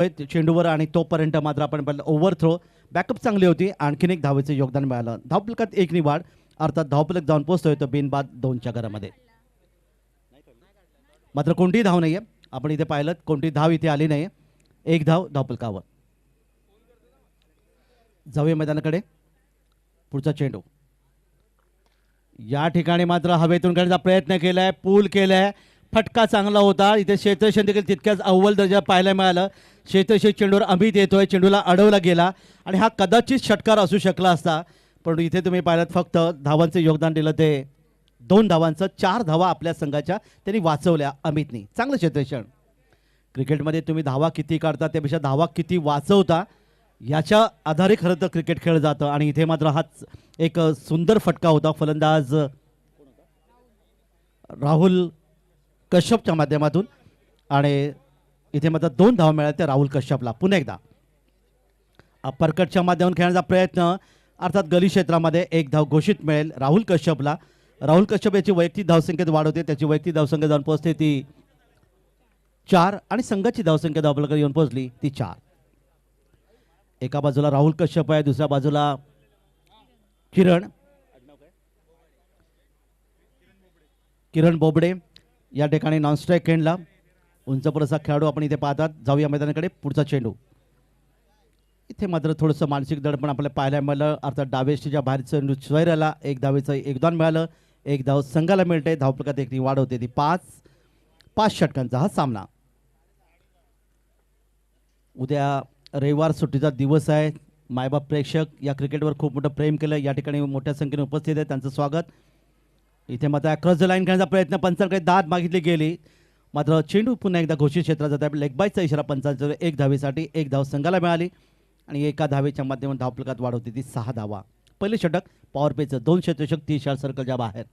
चेंडूवर आणि तोपर्यंत मात्र आपण पाहिलं ओव्हर थ्रो बॅकअप चांगली होती. आणखीन एक धावेचं योगदान मिळालं. धावफलकात एक निवाड अर्थात धावफलक जाऊन पोहोचतोय तो बिनबाद 2च्या घरामध्ये. मात्र कोणतीही धाव नाहीये. आपण इथे पाहिलं कोणती धाव इथे आली नाही. एक धाव धावफलकावर. जाऊया मैदानाकडे. पुढचा चेंडू या ठिकाणी मात्र हवेतून करण्याचा प्रयत्न केलाय. पूल केलाय. फटका चांगला होता. इथे क्षेत्ररक्षण देखील तितक्याच अव्वल दर्जा पाहायला मिळालं. क्षेत्ररक्षक चेंडूवर अमित येतोय. चेंडूला अडवला गेला आणि हा कदाचित षटकार असू शकला असता. परंतु इथे तुम्ही पाहिलं फक्त धावांचं योगदान दिलं ते 2 धावांचं. 4 धावा आपल्या संघाच्या त्यांनी वाचवल्या अमितनी. चांगलं क्षेत्ररक्षण. क्रिकेटमध्ये तुम्ही धावा किती काढता त्यापेक्षा धावा किती वाचवता याच्या आधारे खरं तर क्रिकेट खेळलं जातं. आणि इथे मात्र हाच एक सुंदर फटका होता. फलंदाज राहुल कश्यपच्या माध्यमातून आणि इथे मात्र 2 धावा मिळाल्या त्या राहुल कश्यपला. पुन्हा एकदा अपरकटच्या माध्यमातून खेळण्याचा प्रयत्न अर्थात गली क्षेत्रामध्ये 1 धाव घोषित मिळेल राहुल कश्यपला. राहुल कश्यप याची वैयक्तिक धावसंख्येत वाढ होते. त्याची वैयक्तिक धावसंख्या जाऊन पोहोचते ती 4 आणि संघाची धावसंख्या धावफलकावर येऊन पोहोचली ती 4. एका बाजूला राहुल कश्यप आहे. दुसऱ्या बाजूला किरण बोबडे या ठिकाणी नॉन स्ट्राईक खेळला. उंच पुरसा खेळाडू आपण इथे पाहतात. जाऊया मैदानाकडे. पुढचा चेंडू इथे मात्र थोडंसं मानसिक दडपण आपल्याला पाहायला मिळालं. अर्थात डावेष्टीच्या बाहेरचं स्वैराला 1 धावेचं योगदान मिळालं. 1 धाव संघाला मिळते. धावफलकात 1 वाढ होते ती 5 षटकांचा हा सामना. उद्या रविवार सुट्टीचा दिवस आहे. मायबाप प्रेक्षक या क्रिकेटवर खूप मोठं प्रेम केलं. या ठिकाणी मोठ्या संख्येने उपस्थित आहे. त्यांचं स्वागत. इथे मात्र क्रॉस द लाईन खेळण्याचा प्रयत्न पंचांकडे दाद मागितली गेली. मात्र चेंडू पुन्हा एकदा घोषित क्षेत्रात जात आहे. लेग बायचा इशारा पंचांचा. 1 धावेसाठी 1 धाव संघाला मिळाली आणि एका धावेच्या माध्यमातून धावफलकात वाढ होती ती 6 धावा. पहिले षटक पॉवर प्लेचं 2 क्षेत्ररक्षक 30 शॉट सर्कलच्या बाहेर.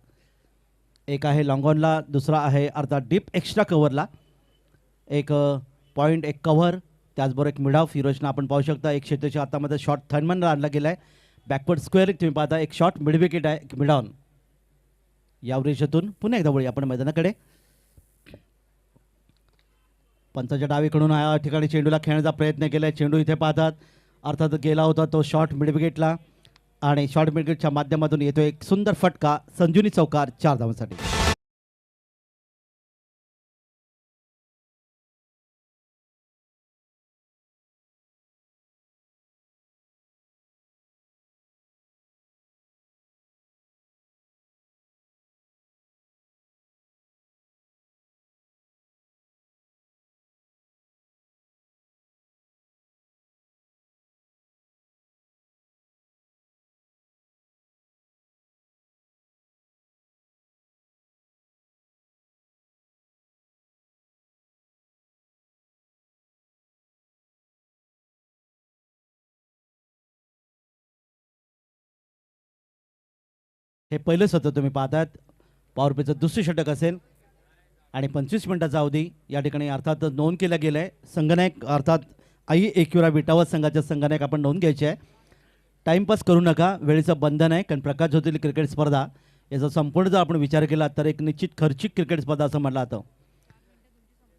एक आहे लॉंगॉनला. दुसरा आहे अर्थात डीप एक्स्ट्रा कव्हरला. एक पॉईंट एक कव्हर. त्याचबरोबर एक मिडाव फिरोजना आपण पाहू शकता. एक क्षेत्रच्या हातामध्ये शॉट थर्डमनला आणला गेला आहे. बॅकवर्ड स्क्वेअर तुम्ही पाहता. एक शॉट मिड विकेट आहे. एक मिडॉन. या उद्देशातून पुन्हा एकदा वळूया आपण मैदानाकडे. पंचाच्या डावीकडून या ठिकाणी चेंडूला खेळण्याचा प्रयत्न केला. चेंडू इथे पाहतात अर्थात गेला होता तो शॉट मिड विकेटला आणि शॉट मिड विकेटच्या माध्यमातून येतो एक सुंदर फटका. संजुनी चौकार 4 धावांसाठी. हे पहिलंच होतं तुम्ही पाहतात. पॉवर प्लेचं दुसरे षटक असेल आणि 25 मिनिटाचा अवधी या ठिकाणी अर्थात नोंद केला गेला आहे. संगनायक अर्थात आई एकविरा विटावत संघाच्या संगनायक आपण नोंद घ्यायची आहे. टाईमपास करू नका. वेळेचं बंधन आहे कारण प्रकाश ज्योतिर्लिंग क्रिकेट स्पर्धा याचा संपूर्ण जर आपण विचार केला तर एक निश्चित खर्चिक क्रिकेट स्पर्धा असं म्हटलं जातं.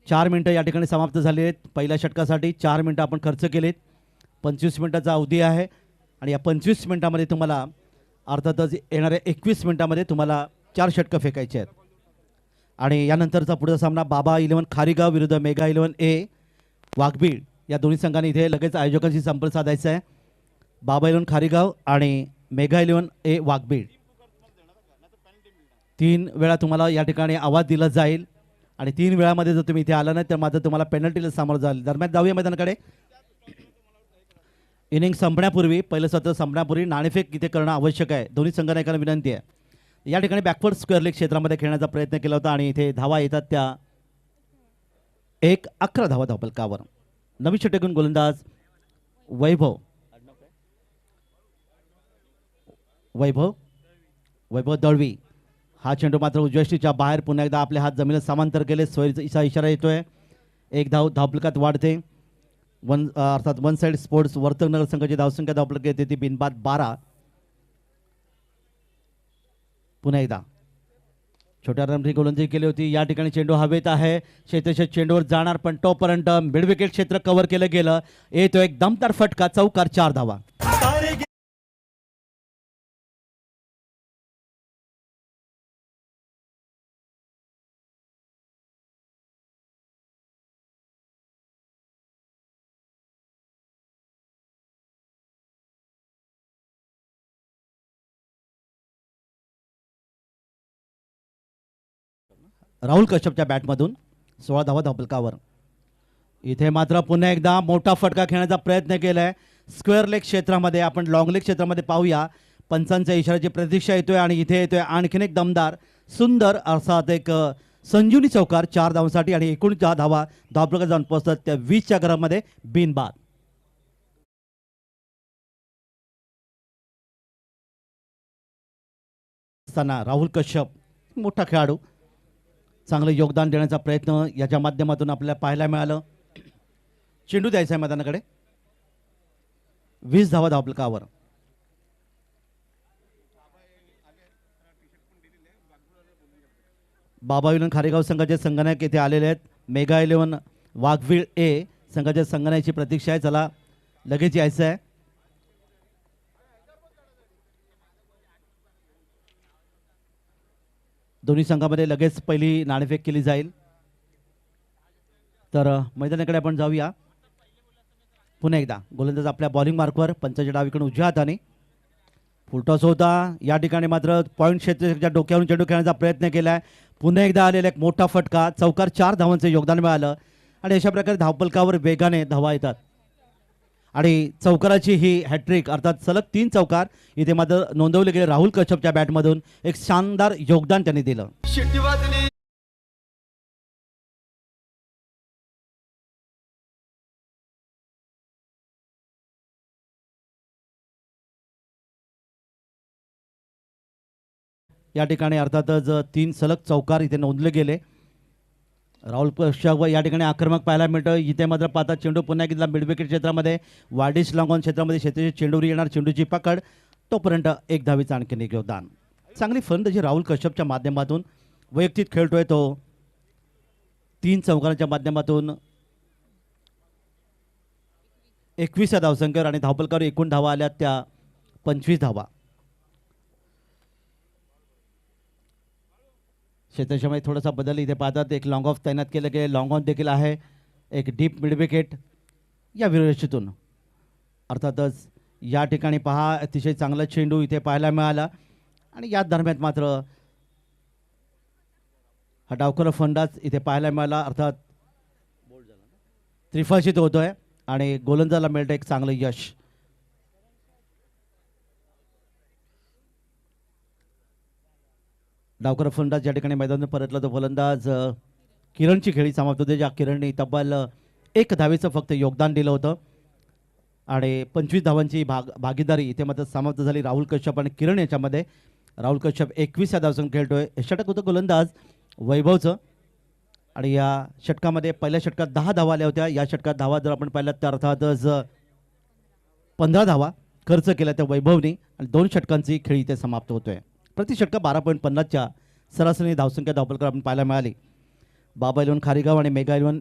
4 मिनटं या ठिकाणी समाप्त झाली आहेत. पहिल्या षटकासाठी 4 मिनटं आपण खर्च केलेत. 25 मिनिटाचा अवधी आहे आणि या 25 मिनिटामध्ये तुम्हाला अर्थातच येणाऱ्या 21 मिनिटामध्ये तुम्हाला 4 षटकं फेकायचे आहेत. आणि यानंतरचा पुढचा सामना बाबा 11 खारीगाव विरुद्ध मेगा 11 ए वाघबीड या दोन्ही संघांनी इथे लगेच आयोजकांशी संपर्क साधायचा आहे. बाबा 11 खारीगाव आणि मेगा 11 ए वाघबीड 3 वेळा तुम्हाला या ठिकाणी आवाज दिला जाईल आणि 3 वेळामध्ये जर तुम्ही इथे आला नाही तर मात्र तुम्हाला पेनल्टीला सामोरं जाईल. दरम्यान जाऊया मैदानाकडे. इनिंग संपण्यापूर्वी पहिलं सत्र संपण्यापूर्वी नाणेफेक इथे करणं आवश्यक आहे. दोन्ही संघनायकांना विनंती आहे. या ठिकाणी बॅकवर्ड स्क्वेअर लेग क्षेत्रामध्ये खेळण्याचा प्रयत्न केला होता आणि इथे धावा येतात त्या 11 धावा धावफलकावर. नवी षटकून गोलंदाज वैभव दळवी. हा चेंडू मात्र उजव्याष्टीच्या बाहेर पुन्हा एकदा आपले हात जमिनीला समांतर केले. सोयीचा इशारा येतोय. 1 धाव धावफलकात वाढते. अर्थात वन साइड स्पोर्ट्स वर्तकनगर संघाची धावसंख्या धावफलक येते ती बिनबाद 12. पुन्हा एकदा छोट्या रनची गोलंदाजी केली होती. या ठिकाणी चेंडू हवेत आहे, क्षेत्ररक्षक चेंडूवर जाणार पण तोपर्यंत मिड विकेट क्षेत्र कव्हर केलं गेलं. येतो एक दमदार फटका, चौकार, 4 धावा. राहुल कश्यपच्या बॅटमधून 16 धावा धावफलकावर. इथे मात्र पुन्हा एकदा मोठा फटका खेळण्याचा प्रयत्न केलाय स्क्वेअर लेग क्षेत्रामध्ये. आपण लॉंग लेग क्षेत्रामध्ये पाहूया. पंचांच्या इशाऱ्याची प्रतीक्षा येतोय आणि इथे येतोय आणखीन एक दमदार सुंदर अर्थात एक संजीवनी चौकार 4 धावांसाठी आणि 19 धावा धावफलकावर जाऊन पोहोचतात त्या 20च्या घरामध्ये बिनबाद. असताना राहुल कश्यप मोठा खेळाडू, चांगलं योगदान देण्याचा प्रयत्न याच्या माध्यमातून आपल्याला पाहायला मिळालं. चेंडू द्यायचा आहे मैदानाकडे. 20 धावा धावफलकावर. बाबा इलेव्हन खारेगाव संघाचे संगणक येथे आलेले आहेत. मेगा इलेव्हन वाघवीळ ए संघाच्या संगणकाची प्रतीक्षा आहे. चला लगेच यायचं आहे. दोन्ही संघामध्ये लगेच पहिली नाणेफेक केली जाईल. तर मैदानाकडे आपण जाऊया. पुन्हा एकदा गोलंदाज आपल्या बॉलिंग मार्कवर, पंचाच्या डावीकडून उजव्या हाताने. फुलटॉस होता. या ठिकाणी मात्र पॉईंट क्षेत्राच्या डोक्यावरून चेंडू खेळण्याचा प्रयत्न केलाय. पुन्हा एकदा आलेला एक मोठा फटका, चौकार, 4 धावांचे योगदान मिळालं आणि अशा प्रकारे धावफलकावर वेगाने धावा येतात आणि चौकाराची ही हॅट्रिक अर्थात सलग 3 चौकार इथे मात्र नोंदवले गेले. राहुल कश्यपच्या बॅटमधून एक शानदार योगदान त्यांनी दिलं. या ठिकाणी अर्थातच 3 सलग चौकार इथे नोंदले गेले. राहुल कश्यप या ठिकाणी आक्रमक पाहायला मिळतं. इथे मात्र पाहता चेंडू पुन्हा एकदा मिड विकेट क्षेत्रामध्ये वाडिश लॉंगॉन क्षेत्रामध्ये क्षेत्राची चेंडूवर येणार, चेंडूची पकड, तोपर्यंत 1 धावेचं आणखीन एक योगदान. चांगली फलंदाजी राहुल कश्यपच्या माध्यमातून वैयक्तिक खेळतोय तो. 3 चौकारांच्या माध्यमातून 21 धावसंख्येवर आणि धावफलकावर एकूण धावा आल्या त्या 25 धावा. क्षेत्रक्षेत्रामध्ये थोडासा बदल इथे पाहतात. एक लॉंग ऑफ तैनात केलं गेलं. लॉंग ऑन देखील आहे. एक डीप मिड विकेट या विरोधीतून अर्थातच या ठिकाणी पहा अतिशय चांगला चेंडू इथे पाहायला मिळाला आणि या दरम्यान मात्र हा डावखोर फंडाच इथे पाहायला मिळाला. अर्थात त्रिफळशीत होतोय आणि गोलंदाजाला मिळतं एक चांगलं यश. डावकर फलंदाज या ठिकाणी मैदानात परतला. तो फलंदाज किरणची खेळी समाप्त होते, ज्या किरणने तब्बल 1 धावेचं फक्त योगदान दिलं होतं आणि 25 धावांची भागीदारी इथे मात्र समाप्त झाली राहुल कश्यप आणि किरण याच्यामध्ये. राहुल कश्यप 21 धावसंख्या खेळतोय. षटक होतं गोलंदाज वैभवचं आणि या षटकामध्ये पहिल्या षटकात 10 धावा आल्या होत्या. या षटकात धावा जर आपण पाहिल्यात तर अर्थातच 15 धावा खर्च केल्या त्या वैभवनी आणि 2 षटकांची खेळी इथे समाप्त होतोय. प्रति षटका 12.50च्या सरासरी धावसंख्या धावफलकावर आपण पाहायला मिळाली. बाबा इलेव्हन खारेगाव आणि मेगा इलेव्हन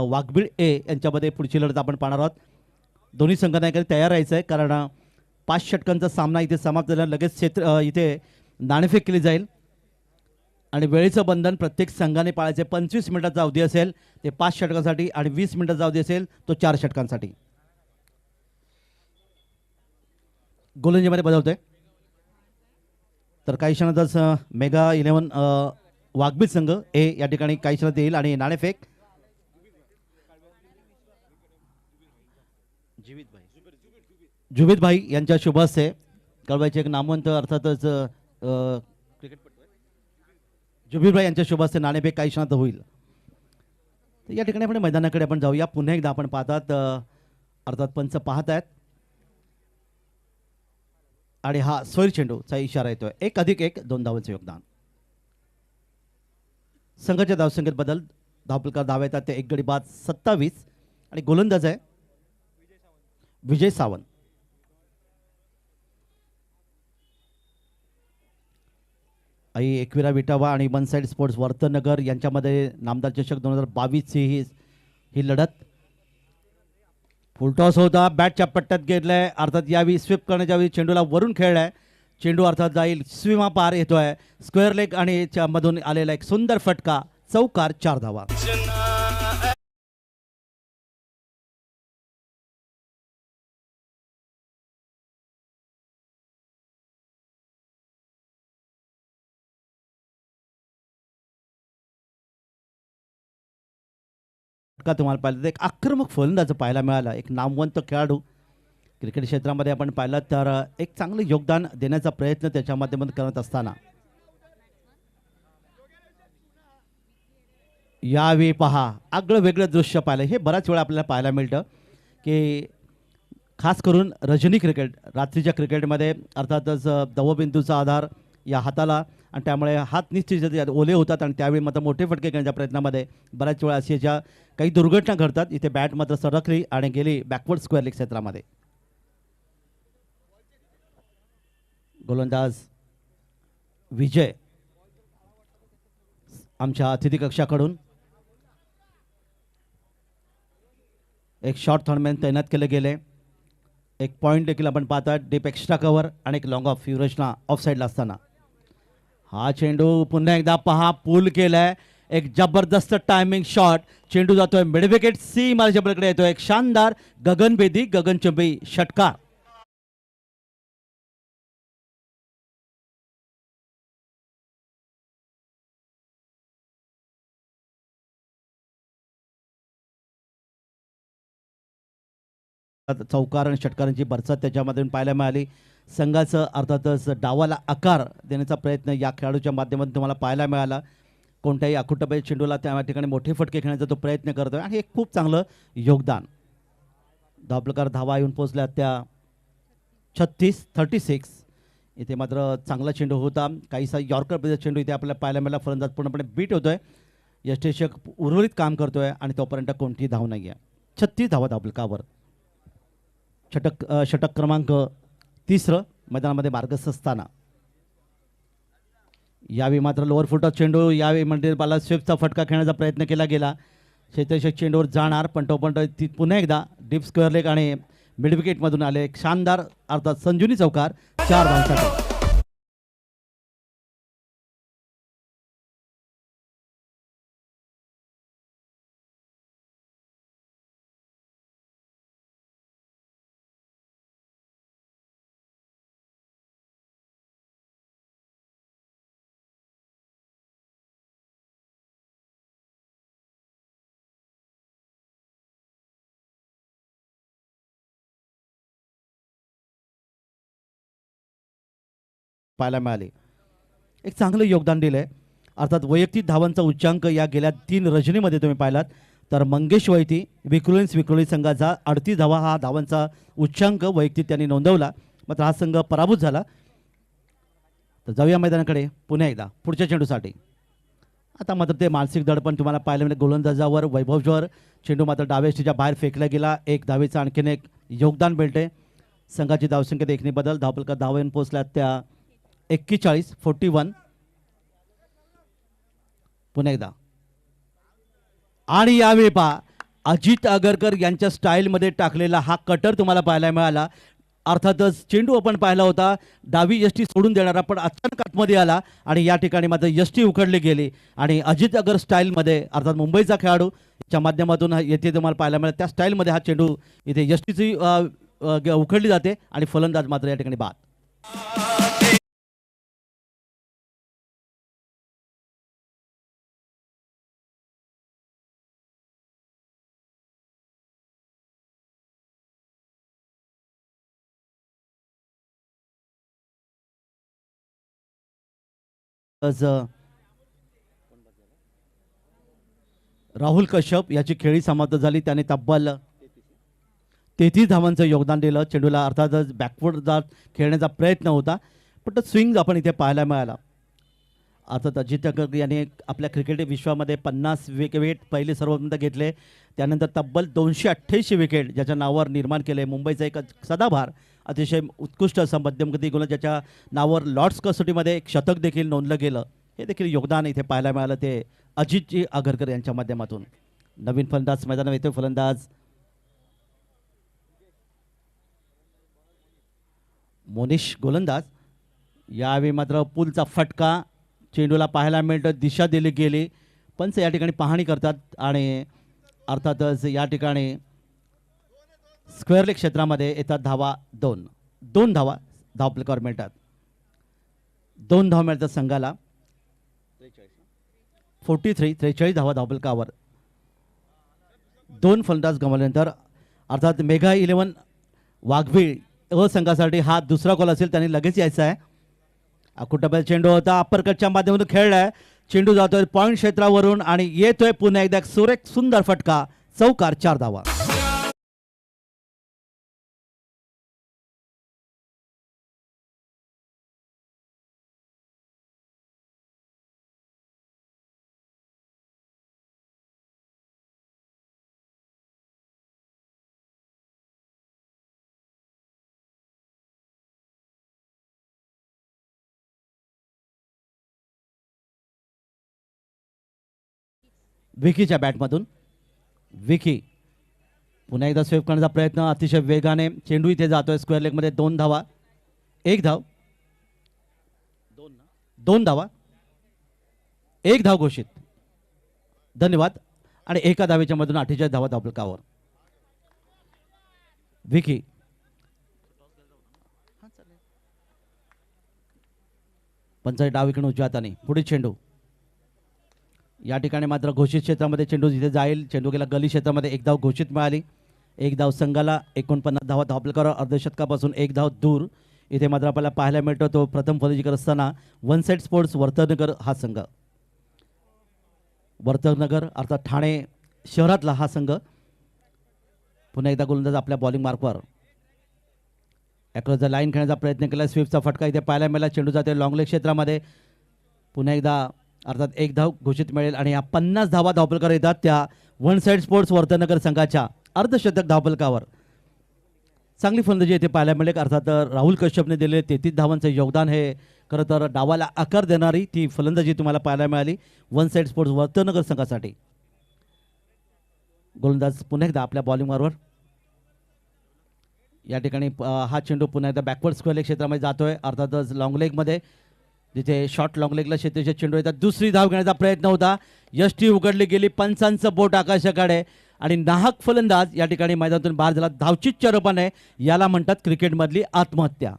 वाघबीळ ए यांच्यामध्ये पुढची लढत आपण पाहणार आहोत. दोन्ही संघांना तयार राहायचं आहे कारण 5 षटकांचा सामना इथे समाप्त झाला. लगेच क्षेत्र इथे नाणेफेक केली जाईल आणि वेळेचं बंधन प्रत्येक संघाने पाळायचे. 25 मिनिटाचा अवधी असेल ते 5 षटकांसाठी आणि 20 मिनिटाचा अवधी असेल तो 4 षटकांसाठी. गोलंदाजीमध्ये बदलतोय तर काही क्षणातच मेगा इलेव्हन वाघबीळ संघ ए या ठिकाणी काही क्षणात येईल आणि नाणेफेक जुबेद भाई यांच्या शुभ हस्ते कळवायचे. एक नामवंत अर्थातच क्रिकेटपटू जुबेद भाई यांच्या शुभ हस्ते नाणेफेक काही क्षणात होईल. तर या ठिकाणी आपण मैदानाकडे आपण जाऊया. पुन्हा एकदा आपण पाहतात अर्थात पंच पाहत आहेत आणि हा स्वैर चेंडूचा इशारा येतोय. 1+1 2 धावांचे योगदान. संघाच्या धावसंख्येत बदल. धावफलकावर धावा येतात ते 1 गडी बाद 27 आणि गोलंदाज आहे विजय सावंत. आई एकविरा विटावा आणि वन साईड स्पोर्ट्स वर्तनगर यांच्यामध्ये नामदार चषक 2022ची ही लढत. फुलटॉस होता, बॅटच्या पट्ट्यात गेलाय, अर्थात यावेळी स्वीप करण्याच्या वेळी चेंडूला वरून खेळलाय. चेंडू अर्थात जाईल स्विमा पार येतोय स्क्वेअर लेग आणि मधून आलेला एक सुंदर फटका, चौकार, 4 धावा. का तुम्हाला पाहिलं तर एक आक्रमक फलंदाज पाहायला मिळाला, एक नामवंत खेळाडू क्रिकेट क्षेत्रामध्ये आपण पाहिलं तर एक चांगलं योगदान देण्याचा प्रयत्न त्याच्या माध्यमातून करत असताना यावेळी पहा आगळं वेगळं दृश्य पाहिलं. हे बऱ्याच वेळा आपल्याला पाहायला मिळतं की खास करून रजनी क्रिकेट, रात्रीच्या क्रिकेटमध्ये अर्थातच दवबिंदूचा आधार या हाताला आणि त्यामुळे हात निश्चित ओले होतात आणि त्यावेळी मात्र मोठे फटके घेण्याच्या प्रयत्नामध्ये बऱ्याच वेळा अशी ज्या काही दुर्घटना घडतात. इथे बॅट मात्र सरकली आणि गेली बॅकवर्ड स्क्वेअर लेग क्षेत्रामध्ये. गोलंदाज विजय आमच्या अतिथी कक्षाकडून एक शॉर्ट थर्डमॅन तैनात केले गेले. एक पॉईंट देखील आपण पाहतात, डीप एक्स्ट्रा कव्हर आणि एक लॉंग ऑफ युवराजना ऑफ साईडला असताना हा चेंडू पुन्हा एकदा पहा पूल केलाय. एक जबरदस्त टायमिंग शॉट, चेंडू जातोय मिड विकेट सी मार्च्या पलीकडे येतोय. एक शानदार गगनभेदी गगनचुंबी षटकार. चौकार आणि षटकारांची बरसात त्याच्यामधून पाहायला मिळाली. संघाचं अर्थातच डावाला आकार देण्याचा प्रयत्न या खेळाडूच्या माध्यमातून तुम्हाला पाहायला मिळाला. कोणत्याही अकुटबाई चेंडूला त्या ठिकाणी मोठे फटके खेळण्याचा तो प्रयत्न करतोय आणि हे खूप चांगलं योगदान. धावपलकार धावा येऊन पोहोचल्या त्या 36 इथे मात्र चांगला चेंडू होता. काहीसा यॉर्कर चेंडू इथे आपल्याला पाहायला मिळाला. फलंदाज पूर्णपणे बीट होतोय, यष्टीरक्षक उर्वरित काम करतोय आणि तोपर्यंत कोणतीही धाव नाही आहे. 36 धावा धावपलकावर. षटक क्रमांक 3 मैदानामध्ये मार्गस्थ असताना यावेळी मात्र लोअर फुटॉस चेंडू यावेळी म्हणजे बाला स्वीपचा फटका खेळण्याचा प्रयत्न केला गेला. क्षेत्ररक्षक चेंडूवर जाणार पण तोपर्यंत ती पुन्हा एकदा डीप स्क्वेअर लेग आणि मिड विकेटमधून आले एक शानदार अर्थात संजुनी चौकार, 4 धावांसाठी. पाहायला मिळाले. एक चांगलं योगदान दिलंय. अर्थात वैयक्तिक धावांचा उच्चांक या गेल्या 3 रजनीमध्ये तुम्ही पाहिलात तर मंगेश वैती विक्रोळी संघाचा 38 धावा हा धावांचा उच्चांक वैयक्तिक त्यांनी नोंदवला. मात्र हा संघ पराभूत झाला. तर जाऊया मैदानाकडे पुन्हा एकदा पुढच्या चेंडूसाठी. आता मात्र ते मानसिक दडपण तुम्हाला पाहायला मिळेल. गोलंदाजावर वैभववर चेंडू मात्र डाव्या बाहेर फेकला गेला. एक धावेचा आणखीन एक योगदान मिळते. संघाची धावसंख्येत एकने बदल. धावपलका धावा येऊन पोहोचल्यात त्या 41 पुन्हा एकदा. आणि यावेळी पहा अजित आगरकर यांच्या स्टाईलमध्ये टाकलेला हा कटर तुम्हाला पाहायला मिळाला. अर्थातच चेंडू आपण पाहिला होता डावी यष्टी सोडून देणारा पण अचानक आतमध्ये आला आणि या ठिकाणी मात्र यष्टी उखडली गेली आणि अजित आगर स्टाईलमध्ये अर्थात मुंबईचा खेळाडू च्या माध्यमातून येथे तुम्हाला पाहायला मिळाला. त्या स्टाईलमध्ये हा चेंडू इथे यष्टीची उखडली जाते आणि फलंदाज मात्र या ठिकाणी बाद. राहुल कश्यप याची खेळी समाप्त झाली. त्याने तब्बल 33 धावांचं योगदान दिलं. चेंडूला अर्थातच बॅकवर्ड जात खेळण्याचा प्रयत्न होता पण तो स्विंग आपण इथे पाहायला मिळाला. अर्थात अजित आगरकर यांनी आपल्या क्रिकेट विश्वामध्ये 50 विकेट पहिले सर्वप्रथम घेतले. त्यानंतर तब्बल 288 विकेट ज्याच्या नावावर निर्माण केले. मुंबईचा एक सदाभार अतिशय उत्कृष्ट असं मध्यमगती गोलंदाज ज्याच्या नावावर लॉर्ड्स कसोटीमध्ये एक शतक देखील नोंदलं गेलं, हे देखील योगदान इथे पाहायला मिळालं ते अजितजी आगरकर यांच्या माध्यमातून. नवीन फलंदाज मैदानावर येतोय, फलंदाज मोनिश गोलंदाज. यावेळी मात्र पुलचा फटका चेंडूला पाहायला मिळतं, दिशा दिली गेली. पंच या ठिकाणी पाहणी करतात आणि अर्थातच या ठिकाणी स्क्वेअर लेग क्षेत्रामध्ये येतात धावा. दोन धावा धावफलकावर मिळतात. 2 धावा मिळतात संघाला. 43 धावा धावफलकावर. 2 फलंदाज गमावल्यानंतर अर्थात मेगा 11 वाघबीळ अ संघासाठी हा दुसरा गोल असेल, त्यांनी लगेच यायचा आहे. अकुटबल चेंडू होता, अप्परकटच्या माध्यमातून खेळलाय. चेंडू जातोय पॉईंट क्षेत्रावरून आणि येतोय पुन्हा एकदा एक सुरेख सुंदर फटका, चौकार, 4 धावा. विकीच्या बॅटमधून विकी पुन्हा एकदा स्वीप करण्याचा प्रयत्न, अतिशय वेगाने चेंडू इथे जातोय स्क्वेअर लेगमध्ये. 2 धावा, 1 धाव, 2 धावा, 1 धाव घोषित. धन्यवाद. आणि एका धावेच्या मधून 48 धावा धावफलकावर. विकी पंचायत डाव इकडून उजव्या हाताने पुढे चेंडू. या ठिकाणी मात्र घोषित क्षेत्रामध्ये चेंडू जिथे जाईल, चेंडू गेला गली क्षेत्रामध्ये. 1 धाव घोषित मिळाली. 1 धाव संघाला. 49 धावा धावफलकावर. अर्धशतकापासून 1 धाव दूर. इथे मात्र आपल्याला पाहायला मिळतो तो प्रथम फलंदाजी करत असताना वन साइड स्पोर्ट्स वर्तनगर हा संघ. वर्तनगर अर्थात ठाणे शहरातला हा संघ. पुन्हा एकदा गोलंदाज आपल्या बॉलिंग मार्कवर अक्रॉस द लाईन खेळण्याचा प्रयत्न केला. स्वीपचा फटका इथे पाहायला मिळाला. चेंडू जाते लॉंग लेग क्षेत्रामध्ये. पुन्हा एकदा अर्थात 1 धाव घोषित मिळेल आणि या 50 धावा धावफलकावर येतात त्या वन साइड स्पोर्ट्स वर्तनगर संघाच्या अर्धशतक धावफलकावर. चांगली फलंदाजी येथे पाहायला मिळेल. अर्थात राहुल कश्यपने दिलेले 33 धावांचं योगदान हे खरं तर डावाला आकार देणारी ती फलंदाजी तुम्हाला पाहायला मिळाली वन साइड स्पोर्ट्स वर्तनगर संघासाठी. गोलंदाज पुन्हा एकदा आपल्या बॉलिंगवर. या ठिकाणी हा चेंडू पुन्हा एकदा बॅकवर्ड स्क्वेअर लेग क्षेत्रामध्ये जातोय. अर्थातच लॉंग लेगमध्ये जिथे शॉर्ट लॉंग लेगला शेतीचे चेंडू येतात. दुसरी धाव घेण्याचा प्रयत्न होता, यष्टी उघडली गेली. पंचांचं बोट आकाशाकडे आणि नाहक फलंदाज या ठिकाणी मैदानातून बाहेर झाला धावचीच्या रूपाने. याला म्हणतात क्रिकेटमधली आत्महत्या.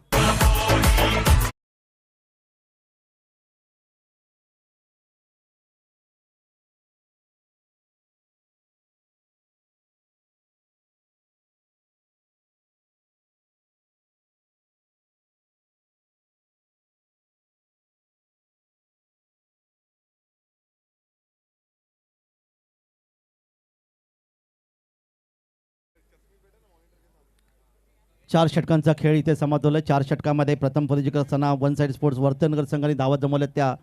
चार षटकांचा खेळ इथे समाप्त. 4 षटकामध्ये प्रथम फलंदाजी करत असताना वन साइड स्पोर्ट्स वर्तनगर संघाने धावा जमवल्या त्या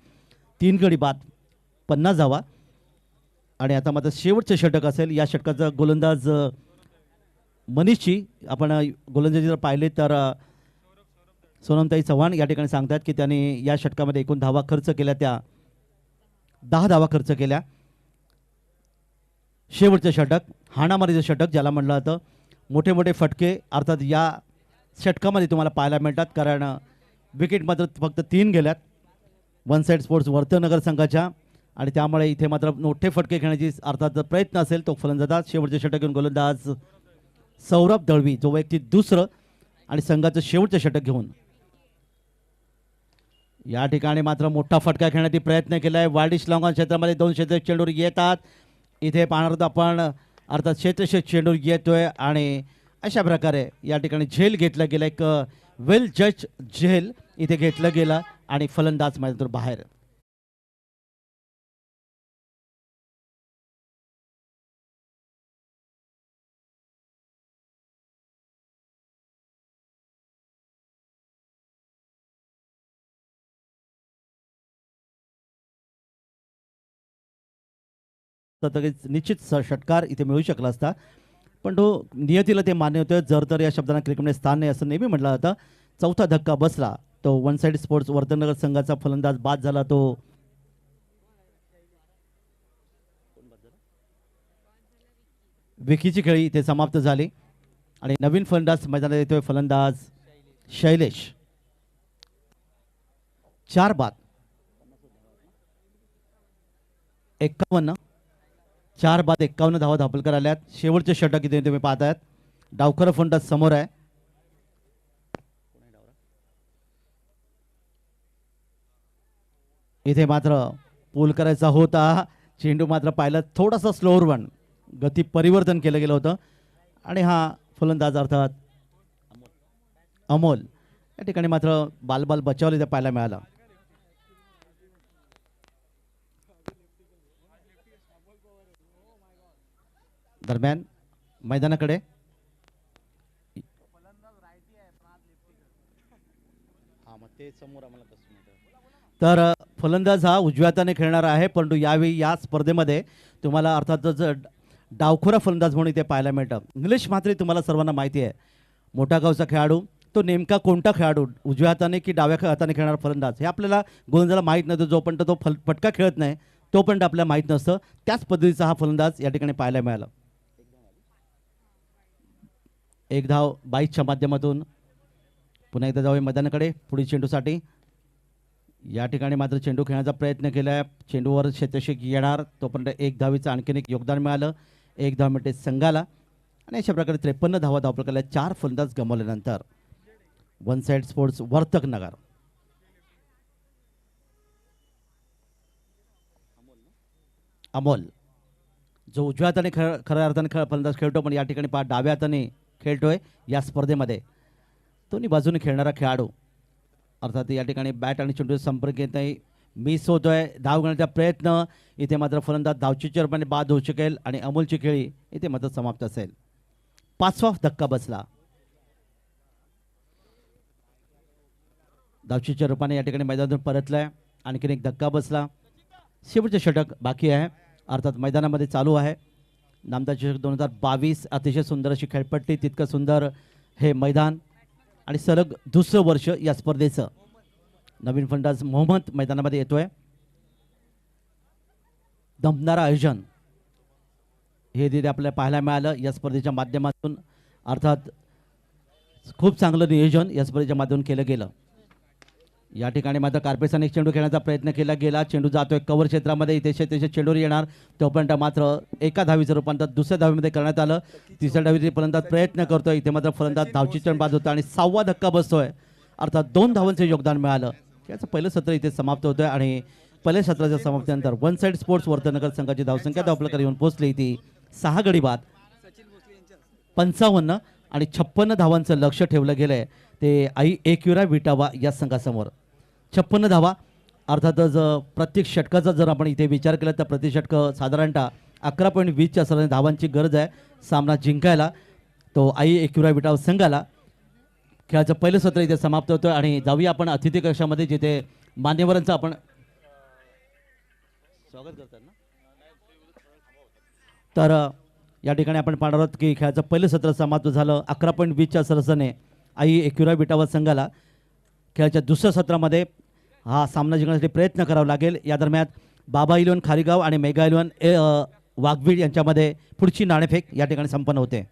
3 गडी बाद 50 धावा. आणि आता मात्र शेवटचे षटक असेल. या षटकाचा गोलंदाज मनीषची आपण गोलंदाजी जर पाहिले तर सोनमताई चव्हाण या ठिकाणी सांगतात की त्यांनी या षटकामध्ये एकूण धावा खर्च केल्या त्या 10 धावा खर्च केल्या. शेवटचे षटक हाणामारीचं षटक ज्याला म्हणलं जातं. मोठे मोठे फटके अर्थात या षटकामध्ये तुम्हाला पाहायला मिळतात, कारण विकेट मात्र फक्त 3 गेल्यात वन साइड स्पोर्ट्स वर्तनगर संघाच्या. आणि त्यामुळे इथे मात्र मोठे फटके खेळण्याची अर्थात प्रयत्न असेल तो फलंदाज. शेवटचे षटक घेऊन गोलंदाज सौरभ दळवी जो वैयक्तिक दुसरं आणि संघाचं शेवटचे षटक घेऊन या ठिकाणी मात्र मोठा फटका खेळण्याचा प्रयत्न केलाय. वार्डिश लॉंगॉन क्षेत्रामध्ये 2 क्षेत्र चेंडूर येतात. इथे पाहणार होतो आपण अर्थात क्षेत्रशेष चेंडू येतोय आणि अशा प्रकारे या ठिकाणी झेल घेतला गेला. एक वेल जज झेल इथे घेतलं गेलं आणि फलंदाज मैदानातून बाहेर. तर निश्चित षटकार इथे मिळू शकला असता, पण तो नियतीला ते मान्य होतं. जर तर या शब्दांना क्रिकेटमध्ये स्थान नाही असं नेहमी म्हटलं जातं. चौथा धक्का बसला. तो वन साइड स्पोर्ट्स वर्धनगर संघाचा फलंदाज बाद झाला. तो विकीची खेळी इथे समाप्त झाली आणि नवीन फलंदाज मैदानात येतोय. फलंदाज शैलेश. 4 बाद 51. 4 बाद 51 धावा धापलकर आल्यात. शेवटचे षटक इथे तुम्ही पाहतायत. डावकर फलंदाज समोर आहे. इथे मात्र पूल करायचा होता. चेंडू मात्र पाहिला थोडासा स्लोअर वन गती परिवर्तन केलं गेलं होतं आणि हा फलंदाज अर्थात अमोल या ठिकाणी मात्र बालबाल बचावले इथे पाहायला मिळाला. दरम्यान मैदानाकडे तर फलंदाज हा उजव्या हाताने खेळणार आहे. परंतु यावेळी या स्पर्धेमध्ये तुम्हाला अर्थातच डावखोरा फलंदाज म्हणून इथे पाहायला मिळतं. इंग्लिश म्हात्रे तुम्हाला सर्वांना माहिती आहे. मोठा गावचा खेळाडू. तो नेमका कोणता खेळाडू उजव्या हाताने की डाव्या हाताने खेळणारा फलंदाज हे आपल्याला गोलंदाजाला माहीत नव्हतं. जोपर्यंत तो फटका खेळत नाही तोपर्यंत आपल्याला माहीत नसतं. त्याच पद्धतीचा हा फलंदाज या ठिकाणी पाहायला मिळाला. एक धाव 22च्या माध्यमातून पुन्हा एकदा जाऊया मैदानाकडे पुढील चेंडूसाठी. या ठिकाणी मात्र चेंडू खेळण्याचा प्रयत्न केलाय. चेंडूवर क्षेत्रक्षक येणार तोपर्यंत एक धावीचं आणखीन एक योगदान मिळालं. एक धाव मिळते संघाला आणि अशा प्रकारे 53 धावा धावपळकाला 4 फलंदाज गमावल्यानंतर वन साइड स्पोर्ट्स वर्तक नगर अमोल जो उजव्या हाताने खऱ्या अर्थाने फलंदाज खेळतो पण या ठिकाणी डाव्या हाताने खेळतोय या स्पर्धेमध्ये. दोन्ही बाजूने खेळणारा खेळाडू अर्थात या ठिकाणी बॅट आणि चेंडूचा संपर्क येत नाही. मिस होतोय. धाव घेण्याचा प्रयत्न इथे मात्र फलंदाज धावचीच्या रूपाने बाद होऊ शकेल आणि अमोलची खेळी इथे मात्र समाप्त असेल. 5वा धक्का बसला. धावचीच्या रूपाने या ठिकाणी मैदानातून परतलाय. आणखीन एक धक्का बसला. शेवटचे षटक बाकी आहे अर्थात मैदानामध्ये चालू आहे. नामदार चषक 2022 अतिशय सुंदर अशी खेळपट्टी. तितकं सुंदर हे मैदान आणि सलग दुसरं वर्ष या स्पर्धेचं. नवीन फलंदाज मोहम्मद मैदानामध्ये येतोय. दमणारं आयोजन हे तिथे आपल्याला पाहायला मिळालं या स्पर्धेच्या माध्यमातून. अर्थात खूप चांगलं नियोजन या स्पर्धेच्या माध्यमातून केलं गेलं. या ठिकाणी मात्र कार्पेटने चेंडू खेळण्याचा प्रयत्न केला गेला. चेंडू जातोय कव्हर क्षेत्रामध्ये. इथे चेंडूवर येणार तोपर्यंत मात्र एका धावीचं रूपांतर दुसऱ्या धावीमध्ये करण्यात आलं. तिसऱ्या धावीचे फलंदाज प्रयत्न करतोय. इथे मात्र फलंदाज धावचीच्या बाद होता आणि 6वा धक्का बसतोय. अर्थात 2 धावांचे योगदान मिळालं. याचं पहिलं सत्र इथे समाप्त होतंय आणि पहिल्या सत्राच्या समाप्तीनंतर वन साइड स्पोर्ट्स वर्धनगर संघाची धावसंख्या धावपळकर येऊन पोहोचली ती 6 गडी बाद 55 आणि 56 धावांचं लक्ष ठेवलं गेलंय ते आई एक्युरा विटावा या संघासमोर. 56 धावा अर्थातच प्रत्येक षटकाचा जर आपण इथे विचार केला तर प्रति षटक साधारणतः 11.20च्या सरासरी धावांची गरज आहे सामना जिंकायला. तो आई एक्युरा विटावा संघाला. खेळाचं पहिलं सत्र इथे समाप्त होतं आणि जाऊया आपण अतिथी कक्षामध्ये जिथे मान्यवरांचं आपण स्वागत करतात ना. तर या ठिकाणी आपण पाहणार आहोत की खेळाचं पहिलं सत्र समाप्त झालं 11.20च्या सरसने आई एक्युरा विटावा संघाला. खेळाच्या दुसऱ्या सत्रामध्ये हा सामना जिंकण्यासाठी प्रयत्न करावा लागेल. या दरम्यान बाबा इलेवन खारीगाव आणि मेगा इलेवन वाघबीड यांच्यामध्ये पुढची नाणेफेक या ठिकाणी संपन्न होते.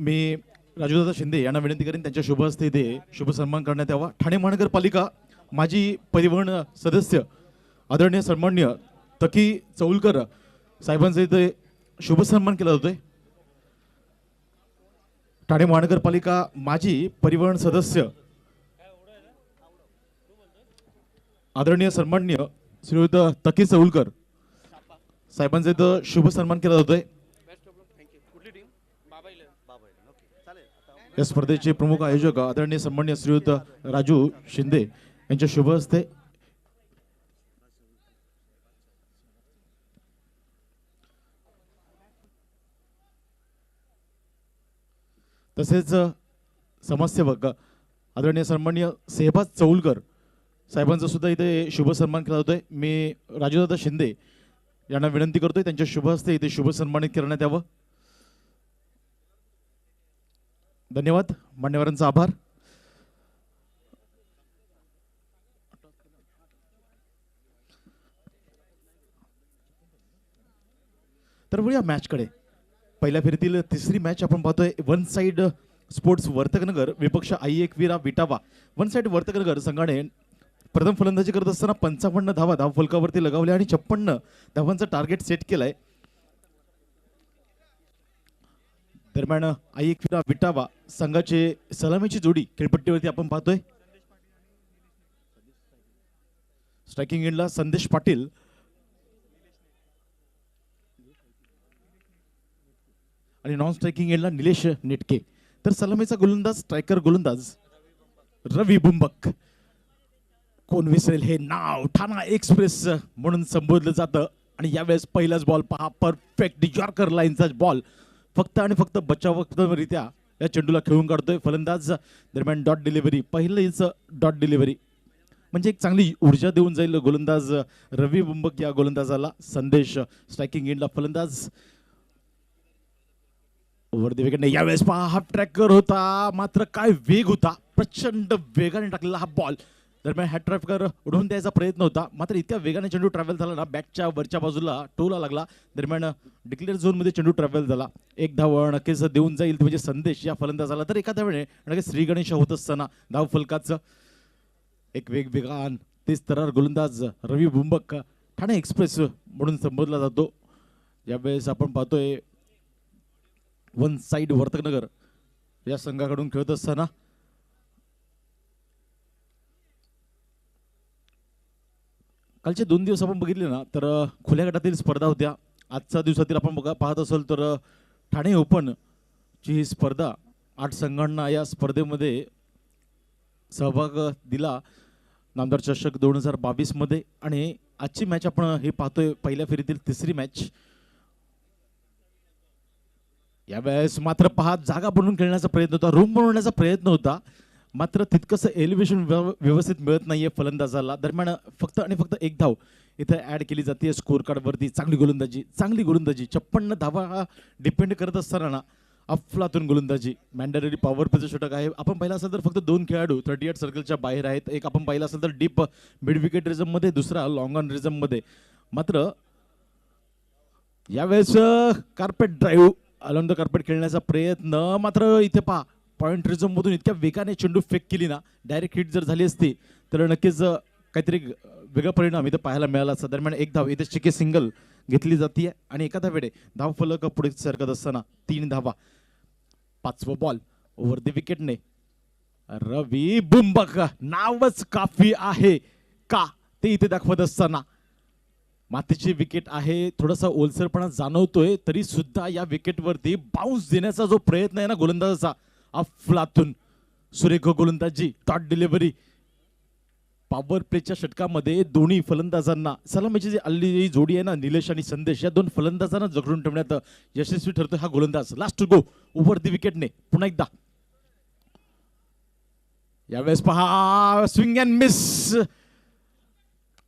मी राजूदादा शिंदे यांना विनंती करेन त्यांच्या शुभ हस्ते इथे शुभ सन्मान करण्यात यावा. ठाणे महानगरपालिका माजी परिवहन सदस्य आदरणीय सन्माननीय तकी चौलकर साहेबांचा इथे शुभ सन्मान केला जातोय. ठाणे महानगरपालिका माजी परिवहन सदस्य आदरणीय सन्माननीय श्रीयुत तकी चौलकर साहेबांचा इथं शुभ सन्मान केला जातोय. या स्पर्धेचे प्रमुख आयोजक आदरणीय सन्माननीय श्रीयुत राजू शिंदे यांच्या शुभ हस्ते तसेच समाजसेवक आदरणीय सन्माननीय सेहबाज चौलकर साहेबांचा सुद्धा इथे शुभ सन्मान केला जातोय. मी राजूदादा शिंदे यांना विनंती करतोय त्यांच्या शुभ हस्ते इथे शुभ सन्मानित करण्यात यावं. धन्यवाद. मान्यवरांचा आभार. तर वळूया मॅचकडे. पहिल्या फेरीतील तिसरी मॅच आपण पाहतोय. वन साइड स्पोर्ट्स वर्तकनगर विपक्ष आई एकविरा विटावा. वन साइड वर्तकनगर संघाने प्रथम फलंदाजी करत असताना 55 धावा धावफलकावरती लगावल्या आणि 56 धावांचं टार्गेट सेट केलंय. दरम्यान आई एकविरा विटावा संघाचे सलामीची जोडी खेळपट्टीवरती आपण पाहतोय. स्ट्रायकिंग एंडला संदेश पाटील आणि नॉन स्ट्रायकिंग एंडला निलेश नेटके. तर सलामीचा गोलंदाज स्ट्रायकर गोलंदाज रवी बुंबक. कोण विसरेल हे नाव, ठाणा एक्सप्रेस म्हणून संबोधलं जातं. आणि यावेळेस पहिलाच बॉल पहा, परफेक्ट यॉर्कर लाईनचा बॉल फक्त आणि फक्त बचावरित्या या चेंडूला खेळून काढतोय फलंदाज. दरम्यान डॉट डिलिव्हरी, पहिलीच डॉट डिलिव्हरी म्हणजे एक चांगली ऊर्जा देऊन जाईल गोलंदाज रवी बुंबक या गोलंदाजाला. संदेश स्ट्रायकिंग एंडला फलंदाज. Over the wicket. यावेळेस पहा हाफ ट्रॅकर होता, मात्र काय वेग होता, प्रचंड वेगाने टाकलेला हा बॉल. दरम्यान हॅट ट्रॅकर उडवून द्यायचा प्रयत्न होता, मात्र इतक्या वेगाने चेंडू ट्रॅव्हल झाला ना, बॅटच्या वरच्या बाजूला टोला लागला. दरम्यान डिक्लेअर झोनमध्ये चेंडू ट्रॅव्हल झाला. एक धाव नक्कीच देऊन जाईल म्हणजे संदेश या फलंदाजाला. तर एखाद्या वेळे नक्कीच श्री गणेश होत असताना धाव फलकाचं एक वेगवेगळा तेच तरार गोलंदाज रवी बुंबक ठाणे एक्सप्रेस म्हणून संबोधला जातो. यावेळेस आपण पाहतोय वन साइड वर्तकनगर या संघाकडून खेळत असताना कालचे 2 दिवस आपण बघितले ना, तर खुल्या गटातील स्पर्धा होत्या. आजच्या दिवसातील आपण पाहत असेल तर ठाणे ओपन ची ही स्पर्धा 8 संघांना या स्पर्धेमध्ये सहभाग दिला नामदार चषक 2022 मध्ये. आणि आजची मॅच आपण हे पाहतोय पहिल्या फेरीतील तिसरी मॅच. यावेळेस मात्र पहा जागा बनवून खेळण्याचा प्रयत्न होता, रूम बनवण्याचा प्रयत्न होता, मात्र तितकंसं एलिव्हेशन व्यवस्थित मिळत नाहीये फलंदाजाला. दरम्यान फक्त आणि फक्त एक धाव इथे ऍड केली जाते स्कोर कार्डवरती. चांगली गोलंदाजी 56 धावा डिपेंड करत असताना ना अफलातून गोलंदाजी. मॅन्डेटरी पॉवर प्लेचं षटक आहे. आपण पाहिलं असेल तर फक्त 2 खेळाडू 38 सर्कलच्या बाहेर आहेत. एक आपण पाहिलं असेल तर डीप मिड विकेट रिझम मध्ये, दुसरा लॉंग ऑन रिझम मध्ये. मात्र यावेळेस carpet drive along the carpet खेळण्याचा प्रयत्न, मात्र इथे पहा पॉइंट रिझम मधून इतक्या वेगाने चेंडू फेक केली ना, डायरेक्ट हिट जर झाली असती तर नक्कीच काहीतरी वेगळा परिणाम इथे पाहायला मिळाला असता. दरम्यान एक धाव इथे चिके सिंगल घेतली जाते आणि एखाद्या वेळे धाव फलक पुढे सरकत असताना 3 धावा. 5वा बॉल ओव्हर द विकेटने रवी बुंबक नावच काफी आहे का ते इथे दाखवत असताना. मातीची विकेट आहे, थोडासा ओलसरपणा जाणवतोय, तरी सुद्धा या विकेटवरती बाउन्स देण्याचा जो प्रयत्न आहे ना गोलंदाजाचा, अफलातून सुरेख गोलंदाजी, टॉट डिलिव्हरी. पॉवर प्लेच्या षटकामध्ये दोन्ही फलंदाजांना सलामीची जी आलेली जोडी आहे ना, निलेश आणि संदेश, या 2 फलंदाजांना जखडून ठेवण्यात यशस्वी ठरतोय हा गोलंदाज. लास्ट गो ओव्हर द विकेटने पुन्हा एकदा. यावेळेस पहा स्विंग अँड मिस.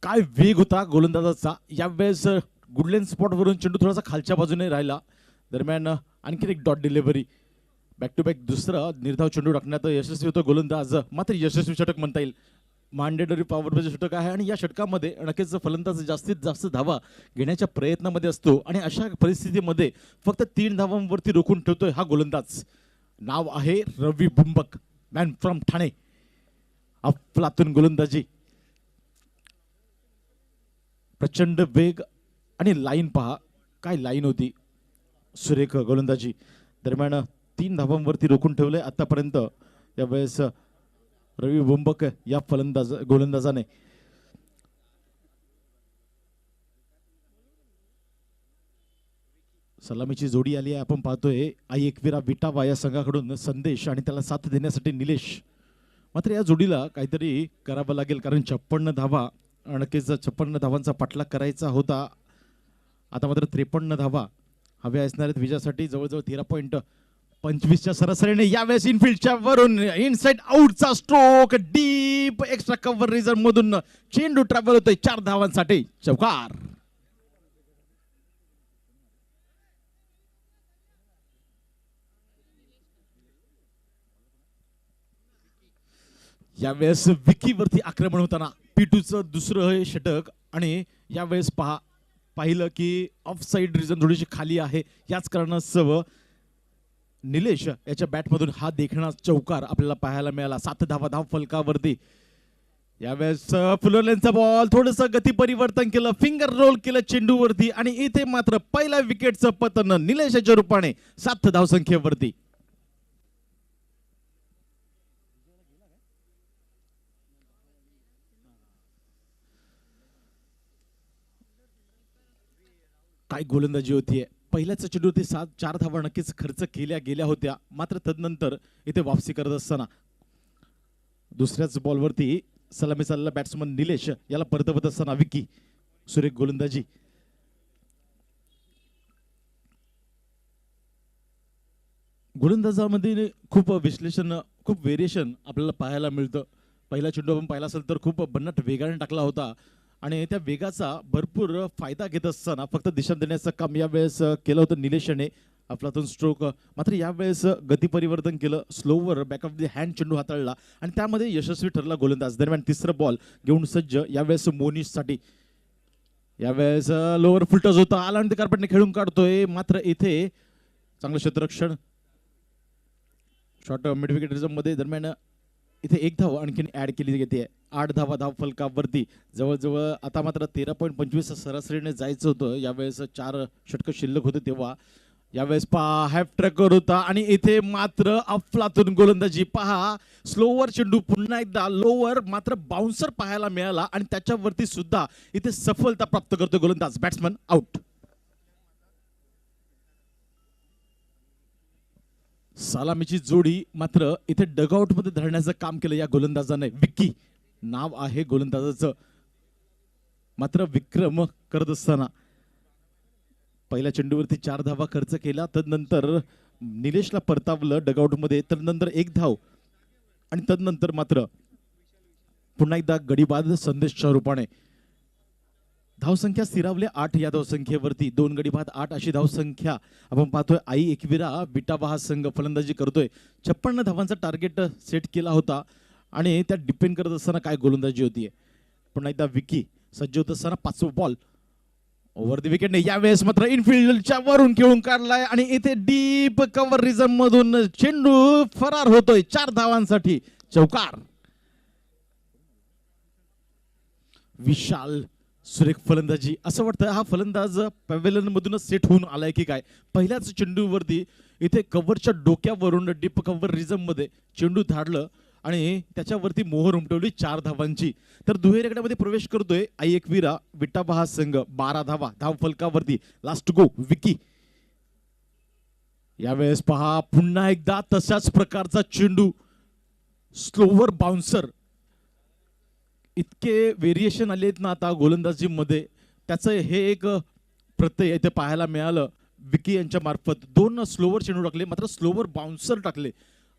काय वेग होता गोलंदाजाचा. यावेळेस गुडलेन स्पॉट वरून चेंडू थोडासा खालच्या बाजूने राहिला. दरम्यान आणखी एक dot delivery. Back to back दुसरा निर्धाव चेंडू टाकण्यात यशस्वी होतो गोलंदाज. मात्र यशस्वी षटक म्हणता येईल. मॅन्डेटरी पॉवर प्लेचं षटक आहे आणि या षटकामध्ये नक्कीच फलंदाज जास्तीत जास्त धावा घेण्याच्या प्रयत्नामध्ये असतो आणि अशा परिस्थितीमध्ये फक्त 3 धावांवरती रोखून ठेवतोय हा गोलंदाज. नाव आहे रवी बुंबक, मॅन फ्रॉम ठाणे. अफलातून गोलंदाजी, प्रचंड वेग आणि लाईन पहा, काय लाईन होती. सुरेख गोलंदाजी दरम्यान 3 धावांवरती रोखून ठेवले आतापर्यंत. यावेळेस रवी बुंबक या गोलंदाजाने सलामीची जोडी आली आहे. आपण पाहतोय आई एकविरा विटावा या संघाकडून संदेश आणि त्याला साथ देण्यासाठी निलेश. मात्र या जोडीला काहीतरी करावं लागेल, कारण 56 धावा, नक्कीच 56 धावांचा पाठलाग करायचा होता. आता मात्र 53 धावा हव्या असणार आहेत विजयासाठी. जवळजवळ 13.25च्या सरासरीने यावेळेस इनफिल्डच्या वरून इनसाइड आउटचा stroke, deep extra cover region मधून चेंडू ट्रॅव्हल होतोय 4 धावांसाठी, चौकार. यावेळेस विकीवरती आक्रमण होताना पिटूचं दुसरं हे षटक. आणि यावेळेस पाहिलं की ऑफ साइड रिजन थोडीशी खाली आहे, याच कारणास्तव निलेश याच्या बॅटमधून हा देखणा चौकार आपल्याला पाहायला मिळाला. 7 धावा धाव फलकावरती. यावेळेस फुलरलेनचा बॉल, थोडस गती परिवर्तन केलं, फिंगर रोल केलं चेंडूवरती आणि इथे मात्र पहिल्या विकेटचं पतन निलेशच्या रूपाने 7 धावसंख्येवरती. काय गोलंदाजी होतीये. पहिल्याच चेंडूवरती 4 धावा नक्कीच खर्च केल्या गेल्या होत्या. मात्र तदनंतर इथे वापसी करत असताना दुसऱ्याच बॉलवरती सलामी चाललेला बॅट्समन निलेश याला परतवत असताना विकी सुरेख गोलंदाजी. गोलंदाजामध्ये खूप विश्लेषण, खूप व्हेरिएशन आपल्याला पाहायला मिळतं. पहिला चेंडू आपण पाहिला असेल तर खूप भन्नाट वेगाने टाकला होता आणि त्या वेगाचा भरपूर फायदा घेत असताना फक्त दिशा देण्याचं काम यावेळेस केलं होतं निलेशने. आपलातून स्ट्रोक, मात्र यावेळेस गती परिवर्तन केलं, slower back of the hand चेंडू हाताळला आणि त्यामध्ये यशस्वी ठरला गोलंदाज. दरम्यान तिसरा बॉल घेऊन सज्ज यावेळेस मोनिशसाठी. यावेळेस लोअर फुलटच होता, आलांड कार्पेटने खेळून काढतोय. मात्र इथे चांगलं क्षेत्ररक्षण, शॉर्ट मिड विकेट रिझम मध्ये. दरम्यान इथे 1 धाव आणखीन ऍड केली गेते. 8 धावा धाव फलकावरती. जवळजवळ आता मात्र 13.25 सरासरीने जायचं होतं. यावेळेस 4 षटक शिल्लक होते तेव्हा. यावेळेस हॅफ ट्रॅकर होता आणि इथे मात्र अफलातून गोलंदाजी पहा. स्लोवर चेंडू पुन्हा एकदा लोअर, मात्र बाउन्सर पाहायला मिळाला आणि त्याच्यावरती सुद्धा इथे सफलता प्राप्त करतो गोलंदाज. Batsman out. सलामीची जोडी मात्र इथे डगआउट मध्ये धरण्याचं काम केलं या गोलंदाजाने. विक्की नाव आहे गोलंदाजाचं. मात्र विक्रम करत असताना पहिल्या चेंडूवरती 4 धावा खर्च केला. तदनंतर निलेशला परतावलं डगआउट मध्ये. तदनंतर 1 धाव आणि तदनंतर मात्र पुन्हा एकदा गडीबाद संदेशच्या रूपाने धावसंख्या स्थिरावली 8 या धावसंख्येवरती. 2 गडी बाद 8 अशी धावसंख्या आपण पाहतोय. आई एकविरा विटावा हा संघ फलंदाजी करतोय. 56 धावांचा टार्गेट सेट केला होता आणि त्या डिपेंड करत असताना काय गोलंदाजी होतीये. पुन्हा एकदा विकी सज्ज होत असताना 5वा बॉल ओव्हर द विकेटने. यावेळेस मात्र इनफिल्डच्या वरून खेळून काढलाय आणि इथे डीप कव्हर रिझन मधून चेंडू फरार होतोय 4 धावांसाठी, चौकार. विशाल सुरेख फलंदाजी. असं वाटतं हा फलंदाज पॅव्हेलियन मधूनच सेट होऊन आलाय की काय. पहिल्याच चेंडूवरती इथे कव्हरच्या डोक्यावरून डीप कव्हर रिझम मध्ये चेंडू धाडलं आणि त्याच्यावरती मोहर उमटवली 4 धावांची. तर दुहेरी रेकड्यामध्ये प्रवेश करतोय आई एकविरा विटावा हा संघ. 12 धावा धाव फलकावरती. लास्ट गो विकी. यावेळेस पहा पुन्हा एकदा तशाच प्रकारचा चेंडू, स्लोवर बाउन्सर. इतके व्हेरिएशन आले आहेत ना आता गोलंदाजीमध्ये, त्याचं हे एक प्रत्यय इथे पाहायला मिळालं विकी यांच्या मार्फत. 2 स्लोवर चेंडू टाकले, मात्र स्लोवर बाउन्सर टाकले.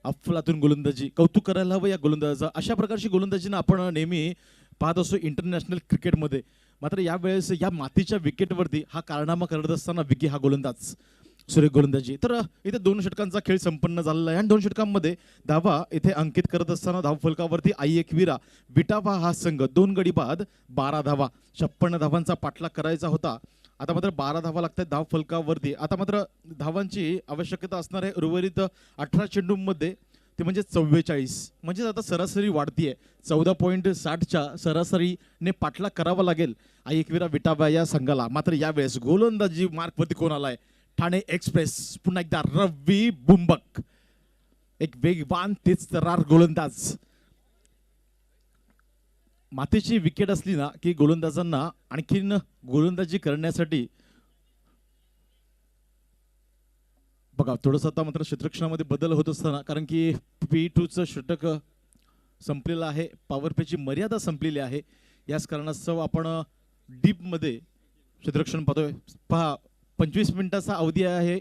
अफलातून गोलंदाजी, कौतुक करायला हवं या गोलंदाजाचं. अशा प्रकारची गोलंदाजीनं आपण नेहमी पाहत असतो इंटरनॅशनल क्रिकेटमध्ये. मात्र यावेळेस या मातीच्या विकेटवरती हा कारनामा करत असताना विकी हा गोलंदाज सुरेख गोलंदाजी. तर इथे 2 षटकांचा खेळ संपन्न झालेला आहे आणि 2 षटकांमध्ये धावा इथे अंकित करत असताना धाव फलकावरती आई एकविरा विटावा हा संघ. 2 गडी बाद 12 धावा. 56 धावांचा पाठलाग करायचा होता आता मात्र 12 धावा लागतात धाव फलकावरती. आता मात्र धावांची आवश्यकता असणार आहे उर्वरित 18 चेंडूंमध्ये, ते म्हणजे 44. म्हणजे आता सरासरी वाढतीये. 14.60च्या सरासरीने पाठलाग करावा लागेल आई एकविरा विटावा या संघाला. मात्र यावेळेस गोलंदाजी मार्कवरती कोण आलाय? ठाणे एक्सप्रेस. पुन्हा एकदा रवी बुंबक, एक वेगवान तेज तर्रार गोलंदाज. मातीची विकेट असली ना की गोलंदाजांना आणखीन गोलंदाजी करण्यासाठी बघा थोडंसं आता मात्र क्षेत्ररक्षणामध्ये बदल होत असताना, कारण की P2चं षटक संपलेलं आहे, पॉवर प्लेची मर्यादा संपलेली आहे. याच कारणास्तव आपण डीपमध्ये क्षेत्ररक्षण पाहतोय. पहा 25 मिनिटाचा अवधी आहे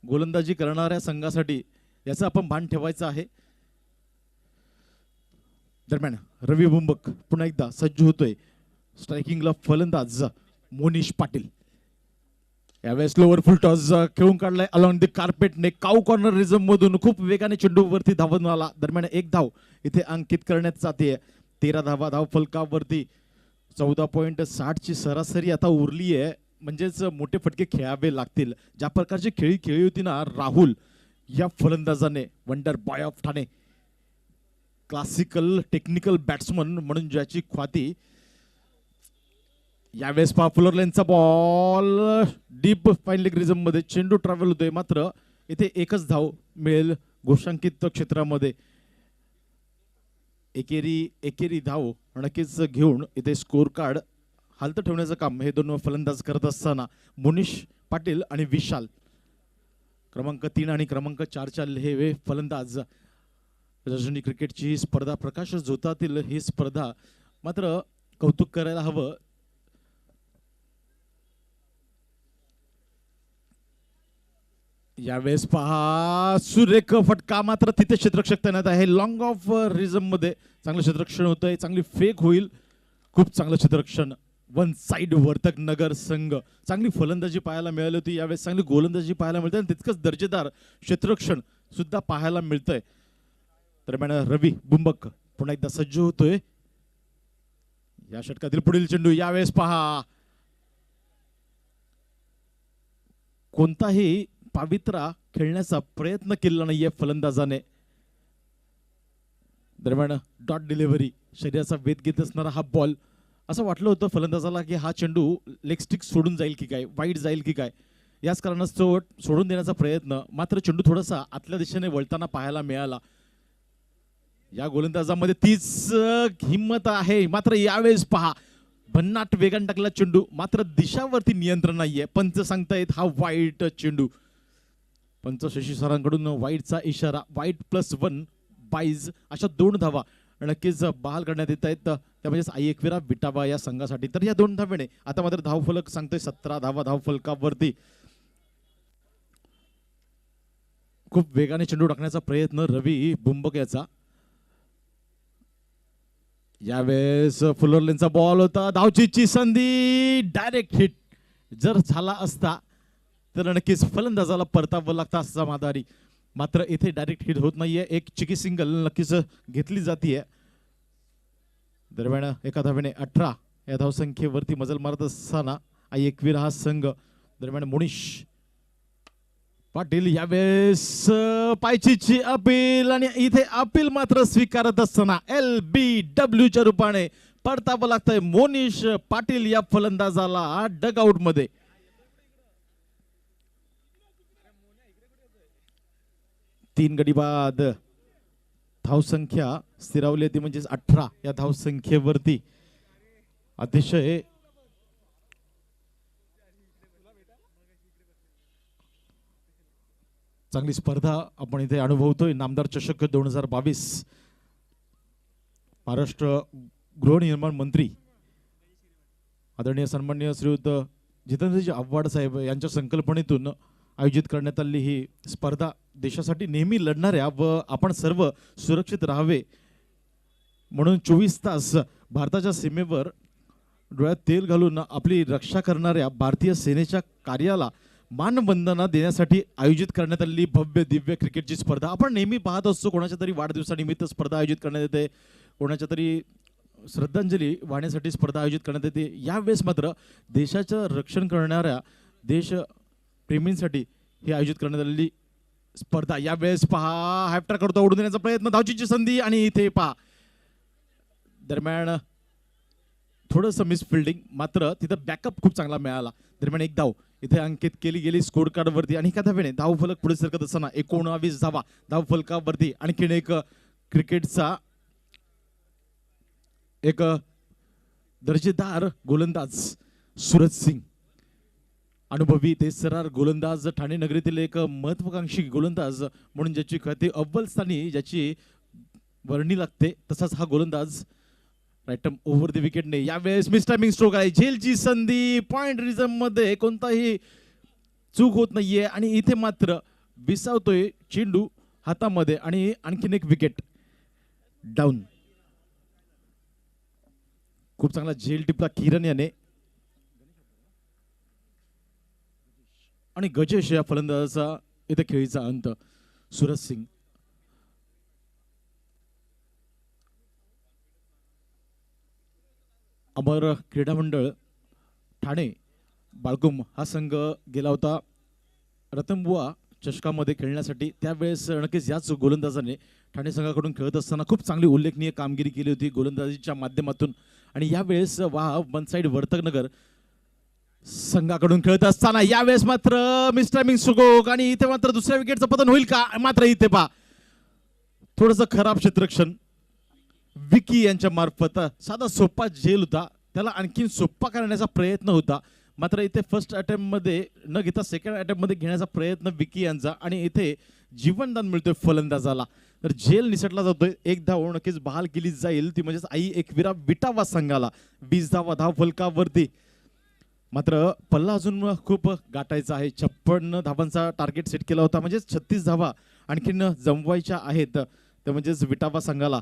गोलंदाजी करणाऱ्या संघासाठी, याचं आपण भान ठेवायचं आहे. दरम्यान रवी बुंबक पुन्हा एकदा सज्ज होतोय. स्ट्रायकिंगला फलंदाज मोनिश पाटील. यावेळेस लोअर फुल टॉस खेळून काढलाय अलॉंग द कार्पेटने. काऊ कॉर्नर रिझम मधून खूप वेगाने चेंडूवरती धावून आला. दरम्यान एक धाव इथे अंकित करण्यात जाते. 13 धावा धाव फलकावरती. 14.60 ची सरासरी आता उरली आहे. म्हणजेच मोठे फटके खेळावे लागतील. ज्या प्रकारची खेळी खेळली होती ना राहुल या फलंदाजाने, wonder boy of Thane, classical technical batsman म्हणून ज्याची ख्याती. यावेळेस पहा फुलर लेनचा ball deep fine leg region मध्ये चेंडू ट्रॅव्हल होतोय. मात्र इथे एकच धाव मिळेल घोषांकित क्षेत्रामध्ये. एकेरी धाव नक्कीच घेऊन इथे स्कोर कार्ड हालत ठेवण्याचं काम हे दोन फलंदाज करत असताना मोनिश पाटील आणि विशाल क्रमांक 3 आणि क्रमांक 4च्या हे फलंदाज. रजनी क्रिकेटची ही स्पर्धा, प्रकाश झोतातील ही स्पर्धा मात्र कौतुक करायला हवं. यावेळेस पहा सुरेख फटका, मात्र तिथे क्षेत्ररक्षक तैनात आहे. लॉंग ऑफ रिझम मध्ये चांगलं क्षेत्ररक्षण होतंय, चांगली फेक होईल. खूप चांगलं क्षेत्ररक्षण. वन साइड वर्तक नगर संघ. चांगली फलंदाजी पाहायला मिळाली होती, यावेळेस चांगली गोलंदाजी पाहायला मिळते आणि तितकंच दर्जेदार क्षेत्ररक्षण सुद्धा पाहायला मिळतंय. दरम्यान रवी बुंबक पुन्हा एकदा सज्ज होतोय. या षटकातील पुढील चेंडू. यावेळेस पहा कोणताही पावित्रा खेळण्याचा प्रयत्न केला नाहीये फलंदाजाने. दरम्यान डॉट डिलिव्हरी, शरीराचा वेध घेत असणारा हा बॉल. असं वाटलं होतं फलंदाजाला की हा चेंडू लेग स्टिक सोडून जाईल की काय, वाईड जाईल की काय. याच कारणास्तव सोडून देण्याचा प्रयत्न, मात्र चेंडू थोडासा आतल्या दिशेने वळताना पाहायला मिळाला. या गोलंदाजामध्ये तीच हिंमत आहे. मात्र यावेळेस पहा भन्नाट वेगाने टाकला चेंडू, मात्र दिशावरती नियंत्रण नाहीये. पंच सांगतायत हा वाईट चेंडू. पंच शशी सरांकडून वाईटचा इशारा. वाईट +1 22 अशा 2 धावा नक्कीच बहाल करण्यात येत आहेत. त्या म्हणजे आई एकविरा विटावा या संघासाठी. तर या 2 धावेने आता मात्र धावफलक सांगतोय 17 धावा धावफलकावरती. खूप वेगाने चेंडू टाकण्याचा प्रयत्न रवी बुंबक याचा. यावेळेस फुलर लेनचा बॉल होता, धावचीची संधी, डायरेक्ट हिट जर झाला असता तर नक्कीच फलंदाजाला परतावं लागतं असं मादारी. मात्र इथे डायरेक्ट हिट होत नाहीये. एक चिकी सिंगल नक्कीच घेतली जातीये. दरम्यान एका धावेने 18 या धावसंख्येवरती मजल मारत असताना आई एकविरा हा संघ. दरम्यान मोनिश पाटील यावेळेस पायचीची अपील, आणि इथे अपील मात्र स्वीकारत असताना LBWच्या रूपाने परतावं लागतंय मोनिश पाटील या फलंदाजाला डगआउट मध्ये. तीन गडी बाद धावसंख्या स्थिरावली होती, म्हणजेच 18 या धावसंख्येवरती. अतिशय चांगली स्पर्धा आपण इथे अनुभवतोय. नामदार चषक 2022. महाराष्ट्र गृहनिर्माण मंत्री आदरणीय सन्माननीय श्रीयुत जितेंद्रजी आव्हाड साहेब यांच्या संकल्पनेतून आयोजित करण्यात आलेली ही स्पर्धा देशासाठी नेहमी लढणाऱ्या व आपण सर्व सुरक्षित राहावे म्हणून 24 तास भारताच्या सीमेवर डोळ्यात तेल घालून आपली रक्षा करणाऱ्या भारतीय सेनेच्या कार्याला मानवंदना देण्यासाठी आयोजित करण्यात आलेली भव्य दिव्य क्रिकेटची स्पर्धा. आपण नेहमी पाहत असतो कोणाच्या तरी वाढदिवसानिमित्त स्पर्धा आयोजित करण्यात येते, कोणाच्या तरी श्रद्धांजली वाहण्यासाठी स्पर्धा आयोजित करण्यात येते. यावेळेस मात्र देशाचं रक्षण करणाऱ्या देश प्रेमींसाठी ही आयोजित करण्यात आलेली स्पर्धा. यावेळेस पहा हॅप्टर करतो, ओढून देण्याचा प्रयत्न, धावचीची संधी आणि इथे पहा दरम्यान थोडंसं मिस फिल्डिंग, मात्र तिथं बॅकअप खूप चांगला मिळाला. दरम्यान एक धाव इथे अंकित केली गेली स्कोर कार्ड वरती आणि एका धावेने धाव फलक पुढे सरकत असताना 19 धावा धाव फलकावरती. आणखीन एक क्रिकेटचा एक दर्जेदार गोलंदाज सूरज सिंग, अनुभवी तेसरार गोलंदाज, ठाणे नगरीतील एक महत्वाकांक्षी गोलंदाज म्हणून ज्याची ख्याती अव्वल स्थानी ज्याची वर्णी लागते, तसाच हा गोलंदाज राईट ओव्हर द विकेटने. यावेळेस मिस टायमिंग स्ट्रोक आहे, झेलची संधी, पॉइंट रिझम मध्ये कोणताही चूक होत नाहीये आणि इथे मात्र विसावतोय चेंडू हातामध्ये आणि आणखीन एक विकेट डाऊन. खूप चांगला झेल टिपला किरण याने आणि गजेश या फलंदाजाचा इथे खेळीचा अंत. सूरज सिंग अमर क्रीडा मंडळ ठाणे बाळकुम हा संघ गेला होता रतनबुवा चषकामध्ये खेळण्यासाठी. त्यावेळेस नक्कीच याच गोलंदाजाने ठाणे संघाकडून खेळत असताना खूप चांगली उल्लेखनीय कामगिरी केली होती गोलंदाजीच्या माध्यमातून. आणि यावेळेस वन साइड वर्तकनगर संघाकडून खेळत असताना यावेळेस मात्र मिस टायमिंग स्ट्रोक आणि इथे मात्र दुसऱ्या विकेटचं पतन होईल का? मात्र इथे पहा थोडंसं खराब क्षेत्ररक्षण विकी यांच्या मार्फत. साधा सोपा झेल होता, त्याला आणखीन सोपा करण्याचा प्रयत्न होता, मात्र इथे फर्स्ट अटेम्प्ट मध्ये न घेता सेकंड अटेम्प्ट मध्ये घेण्याचा प्रयत्न विकी यांचा आणि इथे जीवनदान मिळतोय फलंदाजाला. तर झेल निसटला जातोय. एक धाव नक्कीच बहाल केली जाईल, ती म्हणजेच आई एकविरा विटावा संघाला 20 धावा धाव फलकावरती. मात्र पल्ला अजून खूप गाठायचा आहे. 56 धावांचा टार्गेट सेट केला होता, म्हणजेच 36 धावा आणखीन जमवायच्या आहेत, ते म्हणजेच विटावा संघाला.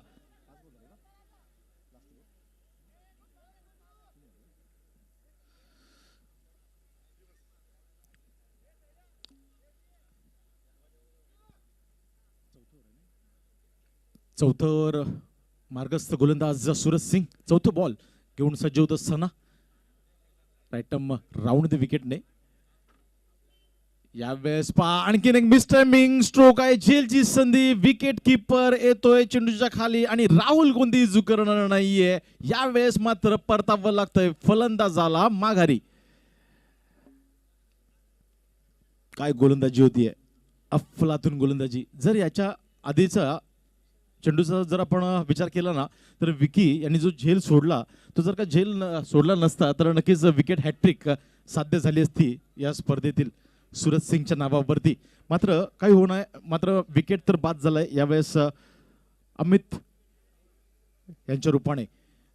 चौथं मार्गस्थ गोलंदाज सूरज सिंग चौथं बॉल घेऊन सज्ज होत असताना राईटम राऊंड द विकेटने. यावेळेस पहा आणखीन एक मिस टायमिंग स्ट्रोक आहे, झेलची संधी, विकेट किपर येतोय चेंडूच्या खाली आणि राहुल कोणती चूक करणार नाहीये. यावेळेस मात्र परतावं लागतंय फलंदाजाला माघारी. काय गोलंदाजी होतीये, अफलातून गोलंदाजी. जर याच्या आधीचा चेंडूचा जर आपण विचार केला ना, तर विकी यांनी जो झेल सोडला तो जर का झेल सोडला नसता तर नक्कीच विकेट हॅट्रिक साध्य झाली असती या स्पर्धेतील सूरज सिंगच्या नावावरती. मात्र काही होणार, मात्र विकेट तर बाद झालाय यावेळेस अमित यांच्या रूपाने.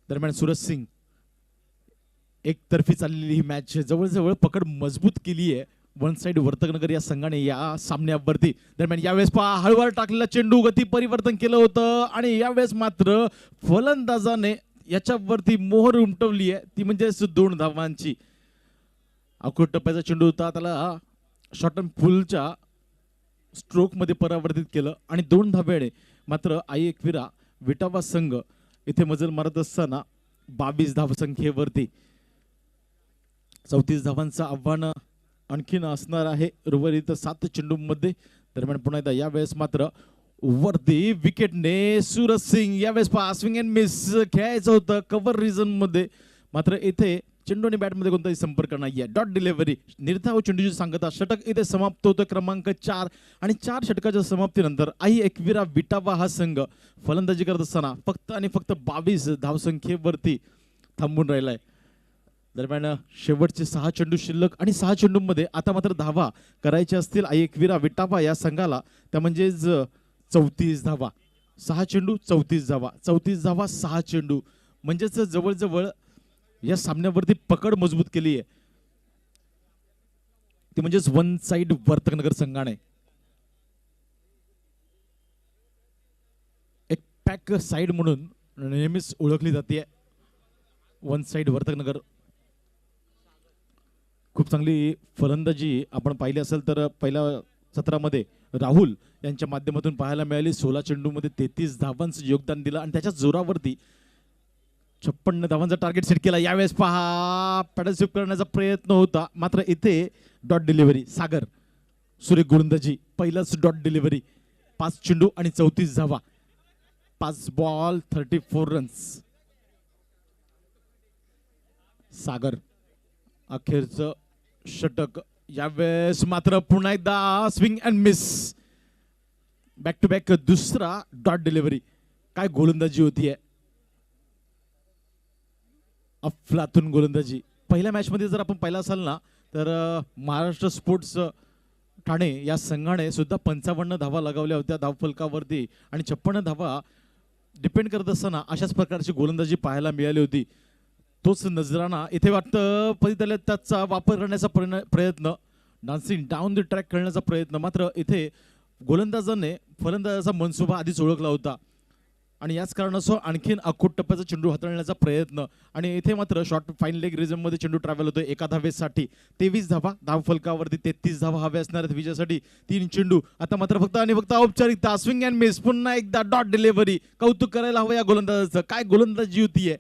दरम्यान सूरज सिंग एकतर्फी चाललेली ही मॅच जवळजवळ पकड मजबूत केली आहे वन साइड वर्तकनगर या संघाने या सामन्यावरती. दरम्यान यावेळेस पहा हळूवार टाकलेला चेंडू गती परिवर्तन केलं होतं आणि यावेळेस मात्र फलंदाजाने याच्यावरती मोहर उमटवली आहे, ती म्हणजे 2 धावांची. अवघड टप्प्याचा चेंडू होता, त्याला शॉर्ट अँड फुलच्या स्ट्रोक मध्ये परावर्तित केलं आणि 2 धाब्याने मात्र आई एकविरा विटावा संघ इथे मजल मारत असताना 22 धावसंख्येवरती 34 धावांचं आव्हान आणखीन असणार आहे उर्वरित 7 चेंडूंमध्ये. दरम्यान पुन्हा एकदा यावेळेस मात्र वरती विकेटने सूरज सिंग. यावेळेस पहा स्विंग अँड मिस खेळायचं होतं कव्हर रिजन मध्ये, मात्र इथे चेंडू आणि बॅटमध्ये कोणताही संपर्क नाहीये. डॉट डिलिव्हरी, निर्धाव चेंडूची सांगता. षटक इथे समाप्त होतं क्रमांक 4 आणि 4 षटकाच्या समाप्तीनंतर आई एकविरा विटावा हा संघ फलंदाजी करत असताना फक्त आणि फक्त 22 धावसंख्येवरती थांबून राहिलाय. दरम्यान शेवटचे 6 चेंडू शिल्लक आणि 6 चेंडूंमध्ये आता मात्र धावा करायच्या असतील आई एकविरा विटावा या संघाला, त्या म्हणजेच 34 धावा. 6 चेंडू 34 धावा, 34 धावा 6 चेंडू, म्हणजेच जवळजवळ या सामन्यावरती पकड मजबूत केली आहे, ती म्हणजेच वन साइड वर्तकनगर संघाने. एक पॅक साइड म्हणून नेहमीच ओळखली जाते वन साइड वर्तकनगर. खूप चांगली फलंदाजी आपण पाहिली असेल तर पहिल्या सत्रामध्ये राहुल यांच्या माध्यमातून पाहायला मिळाली. 16 चेंडूमध्ये 33 धावांचं योगदान दिलं आणि त्याच्या जोरावरती 56 धावांचा टार्गेट सेट केला. यावेळेस पहा पॅडल स्वीप करण्याचा प्रयत्न होता, मात्र इथे डॉट डिलिव्हरी. सागर सुरेख गोलंदाजी, पहिलाच डॉट डिलिव्हरी. 5 चेंडू आणि 34 धावा. 5 बॉल 34 रन्स. सागर अखेरचं षटक. यावेळेस मात्र पुन्हा एकदा swing and miss. Back to back दुसरा डॉट डिलिव्हरी. काय गोलंदाजी होतीये, अफलातून गोलंदाजी. पहिल्या मॅच मध्ये जर आपण पाहिलं असाल ना, तर महाराष्ट्र स्पोर्ट्स ठाणे या संघाने सुद्धा 55 धावा लगावल्या होत्या धावफलकावरती आणि 56 धावा डिपेंड करत असताना अशाच प्रकारची गोलंदाजी पाहायला मिळाली होती. तोच नजराना इथे वाटतं पदितले त्याचा वापर करण्याचा प्रयत्न, डान्सिंग डाऊन द ट्रॅक करण्याचा प्रयत्न. मात्र इथे गोलंदाजाने फलंदाजाचा मनसुबा आधीच ओळखला होता आणि याच कारणासह आणखीन अखूट टप्प्याचा चेंडू हाताळण्याचा प्रयत्न. आणि इथे मात्र शॉर्ट फाईन लेग रिझम मध्ये चेंडू ट्रॅव्हल होतोय एका धावेसाठी. 23 धावा धावफलकावरती, 33 धावा हव्या असणार आहेत विजयासाठी. 3 चेंडू. आता मात्र फक्त आणि फक्त औपचारिकता, स्विंग अँड मिस. पुन्हा एकदा डॉट डिलिव्हरी. कौतुक करायला हवं या गोलंदाजाचं, काय गोलंदाजी होतीये.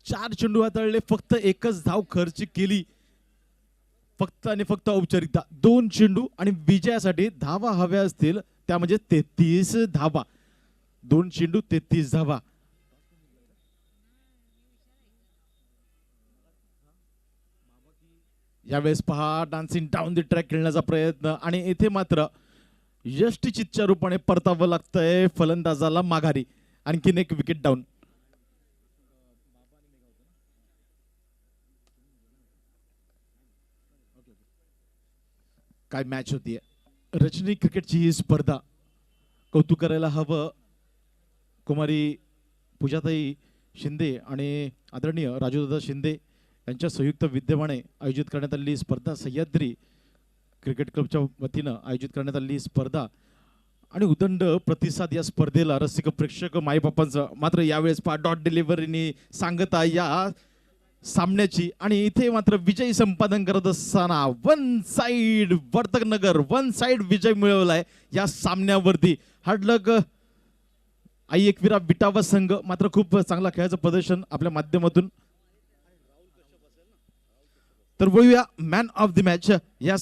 4 चेंडू हाताळले, फक्त एकच धाव खर्च केली. फक्त आणि फक्त औपचारिकता. 2 चेंडू आणि विजयासाठी धावा हव्या असतील त्या म्हणजे 33 धावा. 2 चेंडू 33 धावा. यावेळेस पहा डान्सिंग डाऊन द ट्रॅक खेळण्याचा प्रयत्न आणि इथे मात्र यष्टीचितच्या रूपाने परतावं लागतंय फलंदाजाला माघारी. आणखीन एक विकेट डाऊन. काय मॅच होतीये. रजनी क्रिकेटची ही स्पर्धा कौतुक करायला हवं कुमारी पूजाताई शिंदे आणि आदरणीय राजूदादा शिंदे यांच्या संयुक्त विद्यमाने आयोजित करण्यात आलेली स्पर्धा, सह्याद्री क्रिकेट क्लबच्या वतीनं आयोजित करण्यात आलेली स्पर्धा आणि उदंड प्रतिसाद या स्पर्धेला रसिक प्रेक्षक माईबापांचं. मात्र यावेळेस पहा डॉट डिलिव्हरीनी सांगता या सामन्याची आणि इथे मात्र विजय संपादन करत असताना one side Vartaknagar, one side विजय मिळवलाय या सामन्यावरती. हार्डलक आई एकविरा विटावा संघ. मात्र खूप चांगला खेळाचं प्रदर्शन आपल्या माध्यमातून. तर वळूया मॅन ऑफ द मॅच या